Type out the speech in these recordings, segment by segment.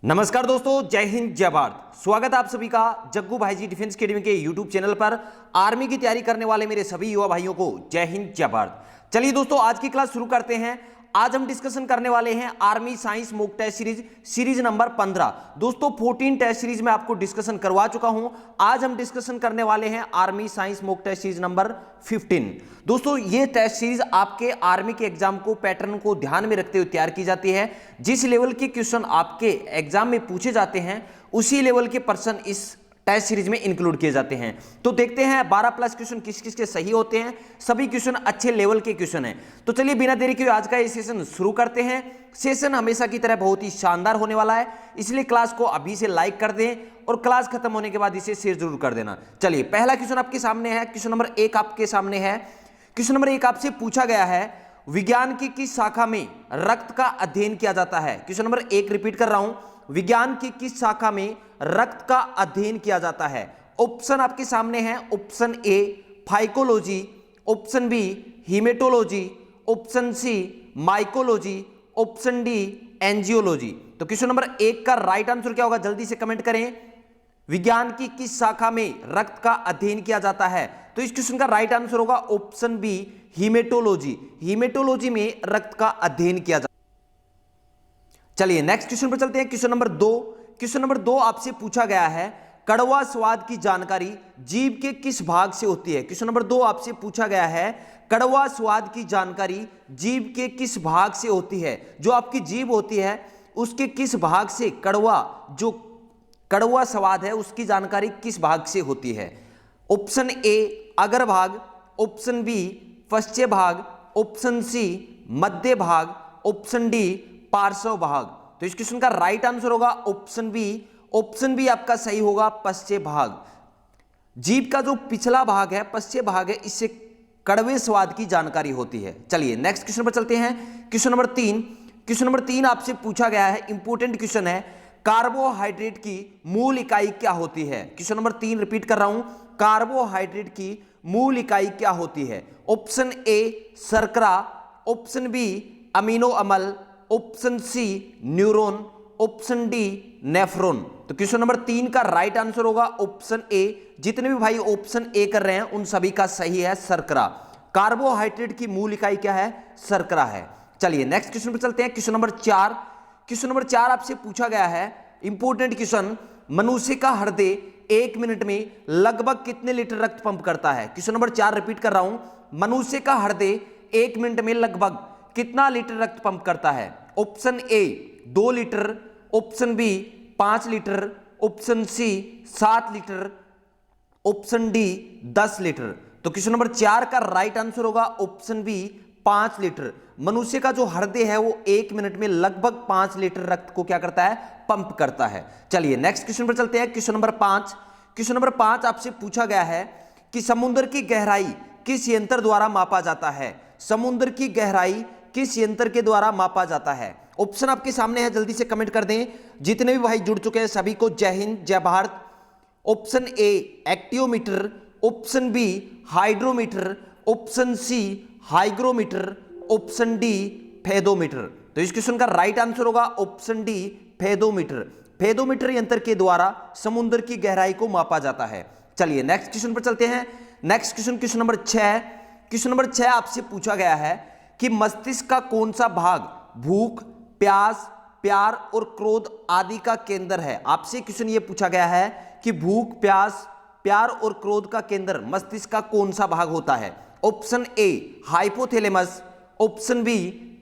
नमस्कार दोस्तों, जय हिंद जय भारत। स्वागत है आप सभी का जग्गू भाई जी डिफेंस एकेडमी के यूट्यूब चैनल पर। आर्मी की तैयारी करने वाले मेरे सभी युवा भाइयों को जय हिंद जय भारत। चलिए दोस्तों, आज की क्लास शुरू करते हैं। आज हम डिस्कशन करने वाले हैं army science mock test series number 15। दोस्तों 14 टेस्ट सीरीज में आपको डिस्कशन करवा चुका हूं। आज हम डिस्कशन करने वाले हैं army science mock test series number 15। दोस्तों ये टेस्ट सीरीज आपके आर्मी के एग्जाम को पैटर्न को ध्यान में रखते हुए तैयार की जाती है। जिस लेवल के क्वेश्चन आपके एग्जाम में पूछे जाते हैं उसी लेवल के पर्सन इस टेस्ट सीरीज में इंक्लूड किए जाते हैं। तो देखते हैं 12 प्लस क्वेश्चन किस किस के सही होते हैं। सभी क्वेश्चन अच्छे लेवल के क्वेश्चन हैं। तो चलिए बिना देरी के आज का ये सेशन शुरू करते हैं। सेशन हमेशा की तरह बहुत ही शानदार होने वाला है, इसलिए क्लास को अभी से लाइक कर दें और क्लास खत्म होने के बाद इसे शेयर जरूर कर देना। चलिए पहला क्वेश्चन आपके सामने है। क्वेश्चन नंबर 1 आपके सामने है। क्वेश्चन नंबर 1 आपसे पूछा गया है, विज्ञान की किस शाखा में रक्त का अध्ययन किया जाता है। क्वेश्चन नंबर 1 रिपीट कर रहा हूं, विज्ञान की किस शाखा में रक्त का अध्ययन किया जाता है। ऑप्शन आपके सामने है। Option A phycology, option B haematology, option C mycology, option D angiology. तो क्वेश्चन नंबर 1 का राइट आंसर क्या होगा, जल्दी से कमेंट करें। विज्ञान की किस शाखा में रक्त का अध्ययन किया जाता है, तो इस क्वेश्चन का राइट आंसर होगा ऑप्शन बी हीमेटोलॉजी। हीमेटोलॉजी में रक्त का अध्ययन किया जाता है। चलिए नेक्स्ट क्वेश्चन पर चलते हैं। Question number 2। क्वेश्चन नंबर 2 आपसे पूछा गया है, कड़वा स्वाद की जानकारी जीभ के किस भाग से होती है। क्वेश्चन नंबर 2 आपसे पूछा गया है, कड़वा स्वाद की जानकारी जीभ के किस भाग से होती है। जो आपकी जीभ होती है उसके किस भाग से कड़वा स्वाद है उसकी जानकारी किस भाग से होती है। ऑप्शन ए अग्र भाग, ऑप्शन बी पश्चिम भाग, ऑप्शन सी मध्य भाग, ऑप्शन डी पार्श्व भाग। तो इस क्वेश्चन का राइट आंसर होगा ऑप्शन बी। ऑप्शन बी आपका सही होगा, पश्चिम भाग। जीभ का जो पिछला भाग है पश्चिम भाग है, इससे कड़वे स्वाद की जानकारी होती है। चलिए नेक्स्ट क्वेश्चन पर चलते हैं। Question number 3। क्वेश्चन नंबर 3 आपसे पूछा गया है, इंपॉर्टेंट क्वेश्चन है, कार्बोहाइड्रेट की मूल इकाई क्या होती है। क्वेश्चन नंबर 3 रिपीट कर रहा हूं, कार्बोहाइड्रेट की मूल इकाई क्या होती है। ऑप्शन ए शर्करा, ऑप्शन बी अमीनो अम्ल, option C neuron, option D nephron. तो क्वेश्चन नंबर 3 का राइट आंसर होगा ऑप्शन ए। जितने भी भाई ऑप्शन ए कर रहे हैं उन सभी का सही है, शर्करा। कार्बोहाइड्रेट की मूल इकाई क्या है, शर्करा है। चलिए नेक्स्ट क्वेश्चन पर चलते हैं। Question number 4। क्वेश्चन नंबर 4 आपसे पूछा गया है, इंपॉर्टेंट क्वेश्चन, मनुष्य का हृदय 1 मिनट में लगभग कितने लीटर रक्त पंप करता है। क्वेश्चन नंबर 4 रिपीट कर रहा हूं, मनुष्य का हृदय 1 मिनट में लगभग कितना लीटर रक्त पंप करता है। Option A 2 litre, option B 5 litre, option C 7 litre, option D 10 litre. तो क्वेश्चन नंबर 4 का राइट आंसर होगा ऑप्शन बी 5 लीटर। मनुष्य का जो हृदय है वो 1 मिनट में लगभग 5 लीटर रक्त को क्या करता है, पंप करता है। चलिए नेक्स्ट क्वेश्चन पर चलते हैं। Question number 5। क्वेश्चन नंबर 5 आपसे पूछा गया है कि समुद्र की गहराई किस यंत्र द्वारा मापा जाता है। समुद्र की गहराई किस यंत्र के द्वारा मापा जाता है। ऑप्शन आपके सामने है, जल्दी से कमेंट कर दें। जितने भी भाई जुड़ चुके हैं सभी को Jai Hind Jai Bharat. Option A actinometer, option B hydrometer, option C hygrometer, option D fathometer. तो इस क्वेश्चन का राइट आंसर होगा ऑप्शन डी फेदोमीटर। फेदोमीटर यंत्र के द्वारा समुद्र की गहराई को मापा जाता है। चलिए नेक्स्ट क्वेश्चन पर चलते हैं। Next question, question number 6। Question number 6 आपसे पूछा गया है कि मस्तिष्क का कौन सा भाग भूख, प्यास, प्यार और क्रोध आदि का केंद्र है। आपसे क्वेश्चन ये पूछा गया है कि भूख, प्यास, प्यार और क्रोध का केंद्र मस्तिष्क का कौन सा भाग होता है। Option A hypothalamus, option B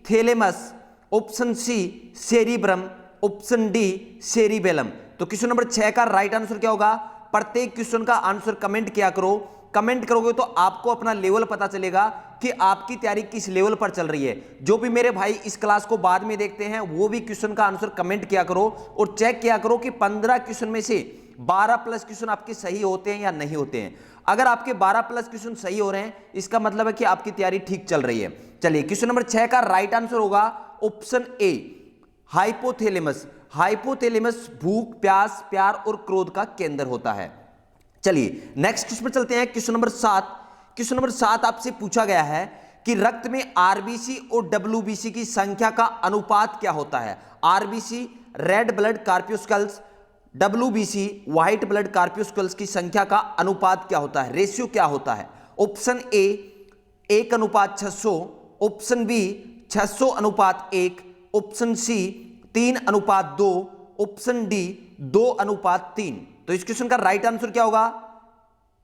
thalamus, option C cerebrum, option D cerebellum. तो क्वेश्चन नंबर 6 का राइट आंसर क्या होगा। प्रत्येक क्वेश्चन का आंसर कमेंट किया करो। कमेंट करोगे तो आपको अपना लेवल पता चलेगा कि आपकी तैयारी किस लेवल पर चल रही है। जो भी मेरे भाई इस क्लास को बाद में देखते हैं वो भी क्वेश्चन का आंसर कमेंट किया करो और चेक किया करो कि 15 क्वेश्चन में से 12 प्लस क्वेश्चन आपके सही होते हैं या नहीं होते हैं। अगर आपके 12 प्लस क्वेश्चन सही हो रहे हैं इसका मतलब है कि आपकी तैयारी ठीक चल रही है। चलिए क्वेश्चन नंबर 6 का राइट आंसर होगा ऑप्शन ए हाइपोथैलेमस। हाइपोथैलेमस भूख, प्यास, प्यार और क्रोध का केंद्र होता है। चलिए नेक्स्ट क्वेश्चन पर चलते हैं। Question number 7। क्वेश्चन नंबर 7 आपसे पूछा गया है कि रक्त में आरबीसी और डब्ल्यूबीसी की संख्या का अनुपात क्या होता है। RBC red blood corpuscles, WBC white blood corpuscles की संख्या का अनुपात क्या होता है, रेशियो क्या होता है? Option A 1:600, option B 600:1, option C 3:2, option D 2:3। तो इस क्वेश्चन का राइट आंसर क्या होगा?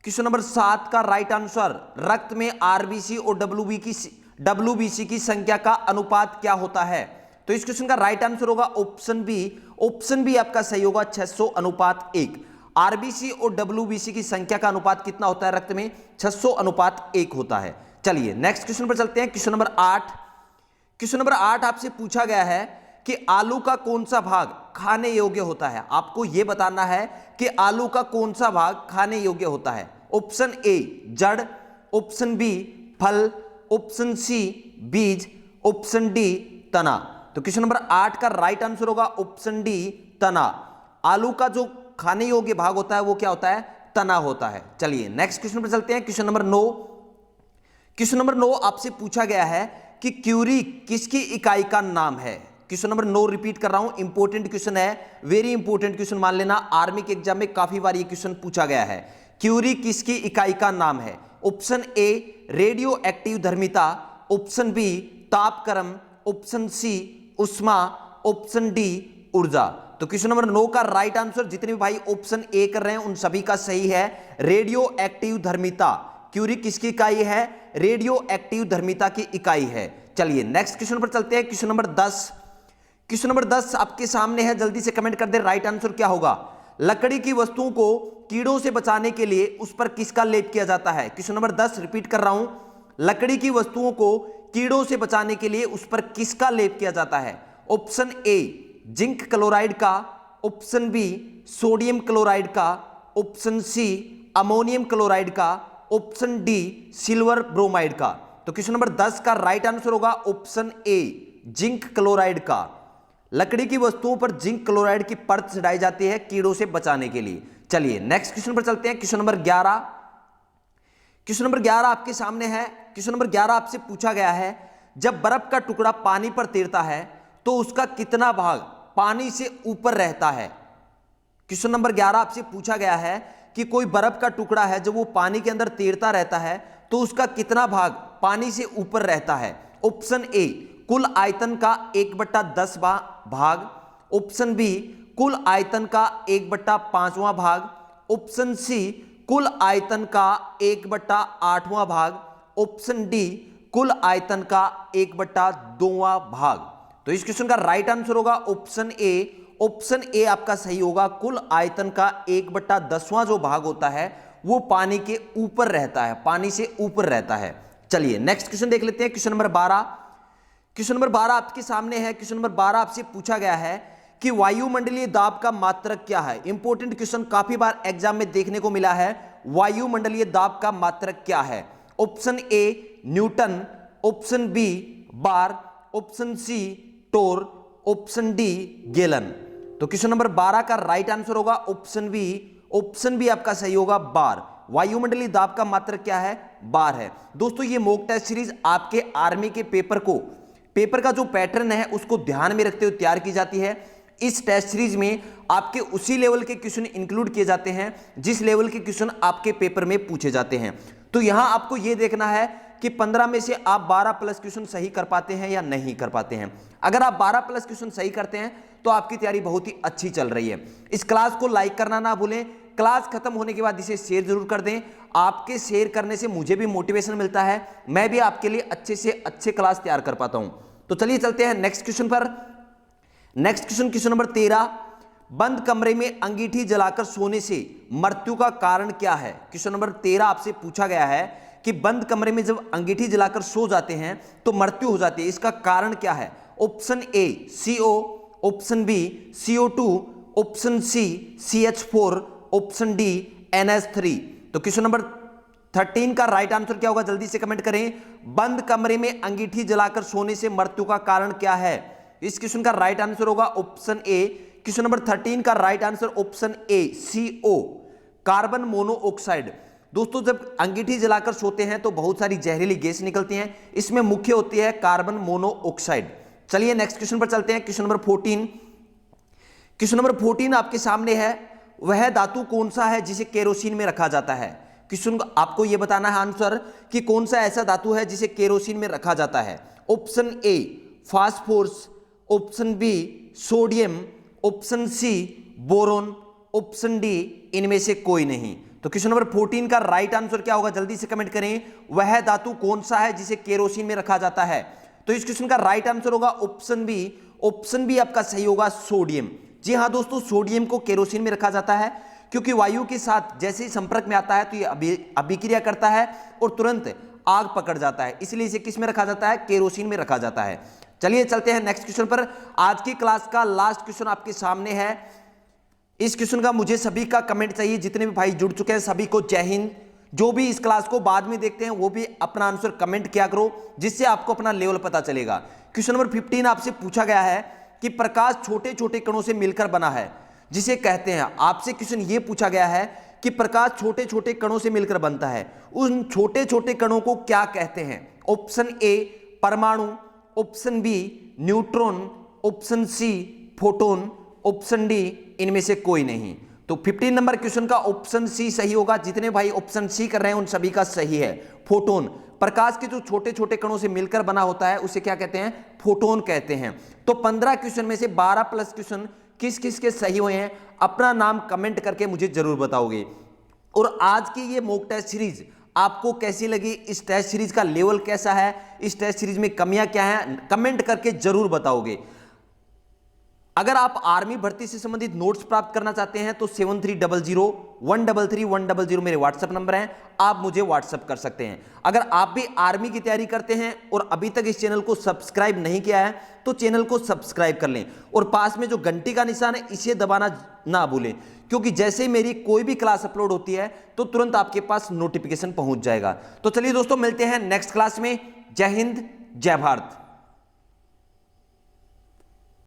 क्वेश्चन नंबर 7 का राइट आंसर, रक्त में आरबीसी और WBC की संख्या का अनुपात क्या होता है? तो इस क्वेश्चन का राइट आंसर होगा ऑप्शन बी। ऑप्शन बी आपका सही होगा, 600:1। आरबीसी और WBC की संख्या का अनुपात कितना होता है रक्त में? 600:1 होता है। चलिए नेक्स्ट क्वेश्चन पर चलते हैं। Question number 8। क्वेश्चन नंबर 8 आपसे पूछा गया है कि आलू का कौन सा भाग खाने योग्य होता है? आपको यह बताना है कि आलू का कौन सा भाग खाने योग्य होता है। ऑप्शन ए जड़, ऑप्शन बी फल, ऑप्शन सी बीज, ऑप्शन डी तना। तो क्वेश्चन नंबर 8 का राइट आंसर होगा ऑप्शन डी तना। आलू का जो खाने योग्य भाग होता है वो क्या होता है? तना होता है। चलिए नेक्स्ट क्वेश्चन पर चलते हैं। Question number 9। क्वेश्चन नंबर 9 आपसे पूछा गया है कि क्यूरी किसकी इकाई का नाम है? क्वेश्चन नंबर 9 रिपीट कर रहा हूं, इंपॉर्टेंट क्वेश्चन है, वेरी इंपॉर्टेंट क्वेश्चन मान लेना। आर्मी के एग्जाम में काफी बार ये क्वेश्चन पूछा गया है। क्यूरी किसकी इकाई का नाम है? ऑप्शन ए रेडियो एक्टिव धर्मिता, ऑप्शन बी तापक्रम, ऑप्शन सी उष्मा, ऑप्शन डी ऊर्जा। तो क्वेश्चन नंबर 9 का राइट आंसर, जितने भी भाई ऑप्शन ए कर रहे हैं उन सभी का सही है, रेडियो एक्टिव धर्मिता। क्यूरी किसकी इकाई है? रेडियो एक्टिव धर्मिता की इकाई है। चलिए नेक्स्ट क्वेश्चन पर चलते हैं। Question number 10। क्वेश्चन नंबर 10 आपके सामने है, जल्दी से कमेंट कर दे राइट आंसर क्या होगा। लकड़ी की वस्तुओं को कीड़ों से बचाने के लिए उस पर किसका लेप किया जाता है? क्वेश्चन नंबर 10 रिपीट कर रहा हूं, लकड़ी की वस्तुओं को कीड़ों से बचाने के लिए उस पर किसका लेप किया जाता है? ऑप्शन ए जिंक क्लोराइड का, ऑप्शन बी सोडियम क्लोराइड का, ऑप्शन सी अमोनियम क्लोराइड का, ऑप्शन डी सिल्वर ब्रोमाइड का। तो क्वेश्चन नंबर 10 का राइट आंसर होगा ऑप्शन ए जिंक क्लोराइड का। लकड़ी की वस्तुओं पर जिंक क्लोराइड की परत चढ़ाई जाती है कीड़ों से बचाने के लिए। चलिए नेक्स्ट क्वेश्चन पर चलते हैं। Question number 11। क्वेश्चन नंबर 11 आपके सामने है। क्वेश्चन नंबर 11 आपसे पूछा गया है, जब बर्फ का टुकड़ा पानी पर तैरता है तो उसका कितना भाग पानी से ऊपर रहता है? क्वेश्चन नंबर 11 आपसे पूछा गया है कि कोई बर्फ का टुकड़ा है, जब वो पानी के अंदर तैरता रहता है तो उसका कितना भाग पानी से ऊपर रहता है? ऑप्शन ए कुल आयतन का 1/10 भाग, ऑप्शन बी कुल आयतन का 1/5वां भाग, ऑप्शन सी कुल आयतन का 1/8वां भाग, ऑप्शन डी कुल आयतन का 1/2वां भाग। तो इस क्वेश्चन का राइट आंसर होगा ऑप्शन ए। ऑप्शन ए आपका सही होगा, कुल आयतन का 1/10वां जो भाग होता है वो पानी के ऊपर रहता है, पानी से ऊपर रहता है। चलिए नेक्स्ट क्वेश्चन देख लेते हैं। Question number 12। क्वेश्चन नंबर 12 आपके सामने है। क्वेश्चन नंबर 12 आपसे पूछा गया है कि वायुमंडलीय दाब का मात्रक क्या है? इंपॉर्टेंट क्वेश्चन, काफी बार एग्जाम में देखने को मिला है। वायुमंडलीय दाब का मात्रक क्या है? Option A Newton, option B bar, option C torr, option D gallon. तो क्वेश्चन नंबर 12 का राइट आंसर होगा ऑप्शन बी। ऑप्शन बी आपका सही होगा, बार। वायुमंडलीय दाब का मात्रक क्या है? बार है। दोस्तों ये मॉक टेस्ट सीरीज आपके आर्मी के पेपर का जो पैटर्न है उसको ध्यान में रखते हुए तैयार की जाती है। इस टेस्ट सीरीज में आपके उसी लेवल के क्वेश्चन इंक्लूड किए जाते हैं जिस लेवल के क्वेश्चन आपके पेपर में पूछे जाते हैं। तो यहां आपको यह देखना है कि 15 में से आप 12+ क्वेश्चन सही कर पाते हैं या नहीं कर पाते हैं। अगर आप 12+ क्वेश्चन सही करते हैं तो आपकी तैयारी बहुत ही अच्छी चल रही है। इस क्लास को लाइक करना ना भूलें। क्लास खत्म होने के बाद इसे शेयर जरूर कर दें। आपके शेयर करने से मुझे भी मोटिवेशन मिलता है, मैं भी आपके लिए अच्छे से अच्छे क्लास तैयार कर पाता हूं। तो चलिए चलते हैं नेक्स्ट क्वेश्चन पर। Next question, question number 13। बंद कमरे में अंगीठी जलाकर सोने से मृत्यु का कारण क्या है? क्वेश्चन नंबर 13 आपसे पूछा गया है कि बंद कमरे में जब अंगीठी जलाकर सो जाते हैं तो मृत्यु हो जाती है, इसका कारण क्या है? Option A CO, option B CO2, option C CH4, option D NH3। तो क्वेश्चन नंबर 13 का राइट आंसर क्या होगा? जल्दी से कमेंट करें। बंद कमरे में अंगीठी जलाकर सोने से मृत्यु का कारण क्या है? इस क्वेश्चन का राइट आंसर होगा ऑप्शन ए। क्वेश्चन नंबर 13 का right answer option A CO, carbon monoxide. दोस्तों जब अंगीठी जलाकर सोते हैं तो बहुत सारी जहरीली गैस निकलती हैं, इसमें मुख्य होती है कार्बन मोनोऑक्साइड। चलिए नेक्स्ट क्वेश्चन पर चलते हैं। Question number 14। क्वेश्चन नंबर 14 आपके सामने है, वह धातु कौन सा है जिसे केरोसिन में रखा जाता है। क्वेश्चन आपको यह बताना है आंसर कि कौन सा ऐसा धातु है जिसे केरोसिन में रखा जाता है। Option A phosphorus, option B sodium, option C boron, option D इनमें से कोई नहीं। तो क्वेश्चन नंबर 14 का राइट आंसर क्या होगा, जल्दी से कमेंट करें। वह धातु कौन सा है जिसे केरोसिन में रखा जाता है। तो इस क्वेश्चन का राइट आंसर होगा ऑप्शन बी। ऑप्शन बी आपका सही होगा, सोडियम। जी हां दोस्तों, सोडियम को केरोसिन में रखा जाता है क्योंकि वायु के साथ जैसे ही संपर्क में आता है तो यह अभिक्रिया करता है और तुरंत आग पकड़ जाता है, इसलिए इसे किस में रखा जाता है, केरोसिन में रखा जाता है। चलिए चलते हैं नेक्स्ट क्वेश्चन पर। आज की क्लास का लास्ट क्वेश्चन आपके सामने है। इस क्वेश्चन का मुझे सभी का कमेंट चाहिए, जितने भी भाई जुड़ चुके हैं सभी को जय हिंद। जो भी इस क्लास को बाद में देखते हैं वो भी अपना आंसर कमेंट किया करो, जिससे आपको अपना लेवल पता चलेगा। क्वेश्चन नंबर 15 आपसे पूछा गया है कि प्रकाश छोटे छोटे कणों से मिलकर बना है, जिसे कहते हैं। आपसे क्वेश्चन ये पूछा गया है कि प्रकाश छोटे छोटे कणों से मिलकर बनता है, उन छोटे छोटे कणों को क्या कहते हैं। ऑप्शन ए परमाणु, option B neutron, option C photon, option D इनमें से कोई नहीं। तो 15 नंबर क्वेश्चन का ऑप्शन सी सही होगा। जितने भाई ऑप्शन सी कर रहे हैं उन सभी का सही है। फोटोन, प्रकाश के जो छोटे छोटे कणों से मिलकर बना होता है उसे क्या कहते हैं, फोटोन कहते हैं। तो 15 क्वेश्चन में से 12 प्लस क्वेश्चन किस किस के सही हुए हैं, अपना नाम कमेंट करके मुझे जरूर बताओगे। और आज की ये मॉक टेस्ट सीरीज आपको कैसी लगी, इस टेस्ट सीरीज का लेवल कैसा है, इस टेस्ट सीरीज में कमियां क्या हैं, कमेंट करके जरूर बताओगे। अगर आप आर्मी भर्ती से संबंधित नोट्स प्राप्त करना चाहते हैं तो 7300133100 मेरे व्हाट्सएप नंबर हैं, आप मुझे व्हाट्सएप कर सकते हैं। अगर आप भी आर्मी की तैयारी करते हैं और अभी तक इस चैनल को सब्सक्राइब नहीं किया है तो चैनल को सब्सक्राइब कर लें और पास में जो घंटी का निशान है इसे दबाना ना भूलें, क्योंकि जैसे ही मेरी कोई भी क्लास अपलोड होती है तो तुरंत आपके पास नोटिफिकेशन पहुंच जाएगा। तो चलिए दोस्तों, मिलते हैं नेक्स्ट क्लास में। जय हिंद, जय भारत।